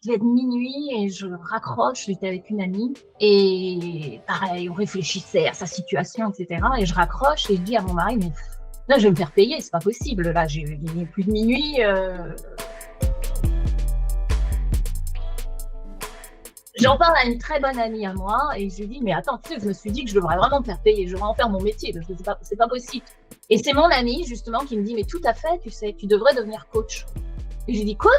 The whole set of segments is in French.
devait être minuit et je raccroche, j'étais avec une amie et pareil, on réfléchissait à sa situation, etc. Et je raccroche et je dis à mon mari, mais là, je vais me faire payer, c'est pas possible. Là, il est plus de minuit. J'en parle à une très bonne amie à moi et je lui dis, mais attends, tu sais, je me suis dit que je devrais vraiment me faire payer, je devrais en faire mon métier parce que c'est pas possible. Et c'est mon amie, justement, qui me dit, mais tout à fait, tu sais, tu devrais devenir coach. Et j'ai dit, quoi?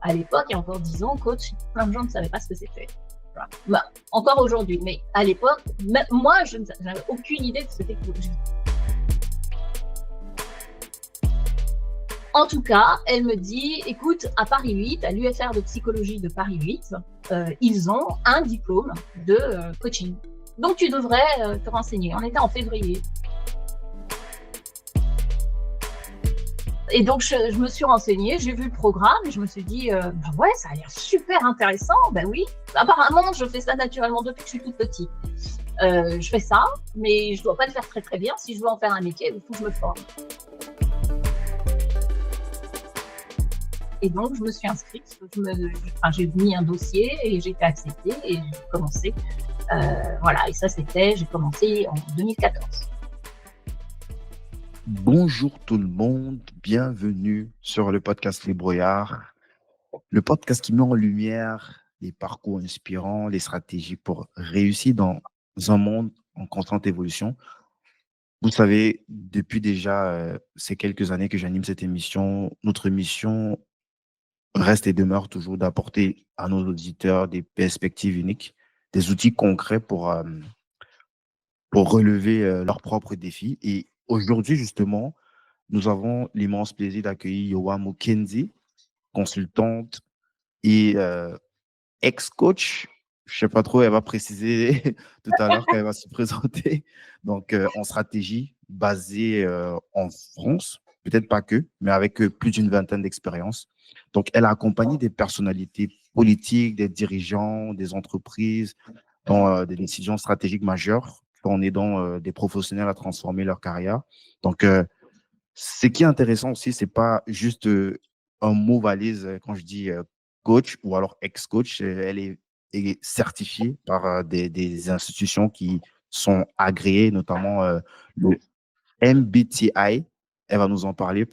À l'époque, il y a encore 10 ans, coach, plein de gens ne savaient pas ce que c'était. Voilà. Bah, encore aujourd'hui, mais à l'époque, moi, je n'avais aucune idée de ce que c'était coach. En tout cas, elle me dit, écoute, à Paris 8, à l'UFR de psychologie de Paris 8, ils ont un diplôme de coaching. Donc, tu devrais te renseigner. On était en février. Et donc, je me suis renseignée, j'ai vu le programme et je me suis dit, bah ouais, ça a l'air super intéressant. Ben oui, apparemment, je fais ça naturellement depuis que je suis toute petite. Je fais ça, mais je ne dois pas le faire très très bien. Si je veux en faire un métier, il faut que je me forme. Et donc, je me suis inscrite, j'ai mis un dossier et j'ai été acceptée et j'ai commencé. Voilà, et ça, j'ai commencé en 2014. Bonjour tout le monde, bienvenue sur le podcast Les Brouillards, le podcast qui met en lumière les parcours inspirants, les stratégies pour réussir dans un monde en constante évolution. Vous savez, depuis déjà ces quelques années que j'anime cette émission, notre mission reste et demeure toujours d'apporter à nos auditeurs des perspectives uniques, des outils concrets pour relever leurs propres défis. Et aujourd'hui, justement, nous avons l'immense plaisir d'accueillir Yowa Mukenzi, consultante et ex-coach. Je sais pas trop, elle va préciser tout à l'heure quand elle va se présenter. Donc, en stratégie basée en France, peut-être pas que, mais avec plus d'une vingtaine d'expériences. Donc, elle a accompagné des personnalités politiques, des dirigeants, des entreprises dans des décisions stratégiques majeures en aidant des professionnels à transformer leur carrière. Donc, ce qui est intéressant aussi, c'est pas juste un mot valise quand je dis coach ou alors ex-coach. Elle est certifiée par des institutions qui sont agréées, notamment le MBTI. Elle va nous en parler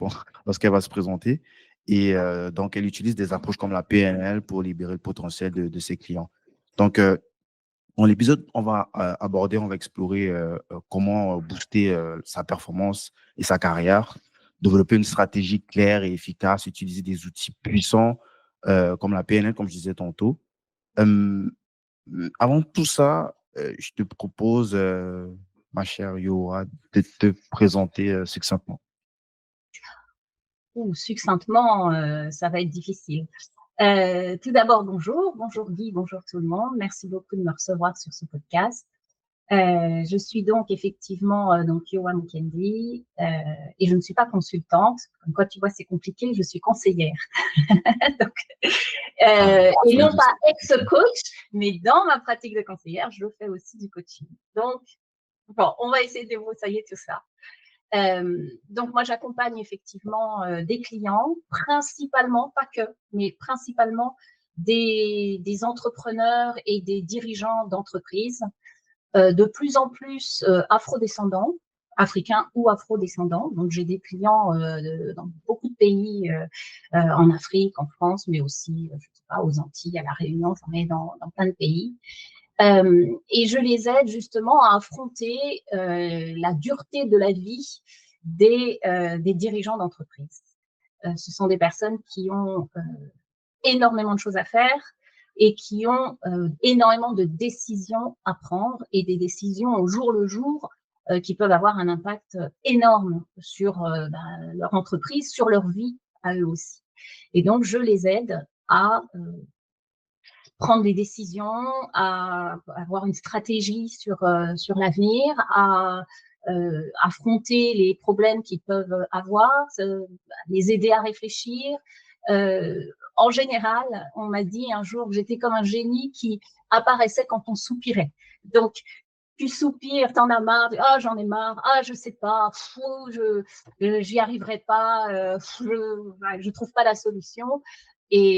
lorsqu'elle va se présenter. Et donc, elle utilise des approches comme la PNL pour libérer le potentiel de ses clients. Donc, dans l'épisode, on va explorer comment booster sa performance et sa carrière, développer une stratégie claire et efficace, utiliser des outils puissants comme la PNL, comme je disais tantôt. Euh, Avant tout ça, je te propose, ma chère Yoa, de te présenter succinctement. Succinctement, ça va être difficile. Tout d'abord, bonjour Guy, bonjour tout le monde. Merci beaucoup de me recevoir sur ce podcast. Je suis donc effectivement donc Yowa Mukendi et je ne suis pas consultante. Comme quoi, tu vois, c'est compliqué. Je suis conseillère. Donc, et non pas ex-coach, mais dans ma pratique de conseillère, je fais aussi du coaching. Donc, bon, on va essayer de débroussailler tout ça. Donc, moi, j'accompagne effectivement des clients, principalement, pas que, mais principalement des entrepreneurs et des dirigeants d'entreprises, de plus en plus afrodescendants, africains ou afrodescendants. Donc, j'ai des clients dans beaucoup de pays, en Afrique, en France, mais aussi, je sais pas, aux Antilles, à La Réunion, j'en ai dans plein de pays. Et je les aide justement à affronter la dureté de la vie des dirigeants d'entreprise. Ce sont des personnes qui ont énormément de choses à faire et qui ont énormément de décisions à prendre et des décisions au jour le jour qui peuvent avoir un impact énorme sur leur entreprise, sur leur vie à eux aussi. Et donc, je les aide à prendre des décisions, à avoir une stratégie sur l'avenir, à affronter les problèmes qu'ils peuvent avoir, les aider à réfléchir. En général, on m'a dit un jour que j'étais comme un génie qui apparaissait quand on soupirait. Donc, tu soupires, t'en as marre, ah j'en ai marre, ah je sais pas, j'y arriverai pas, je trouve pas la solution. Et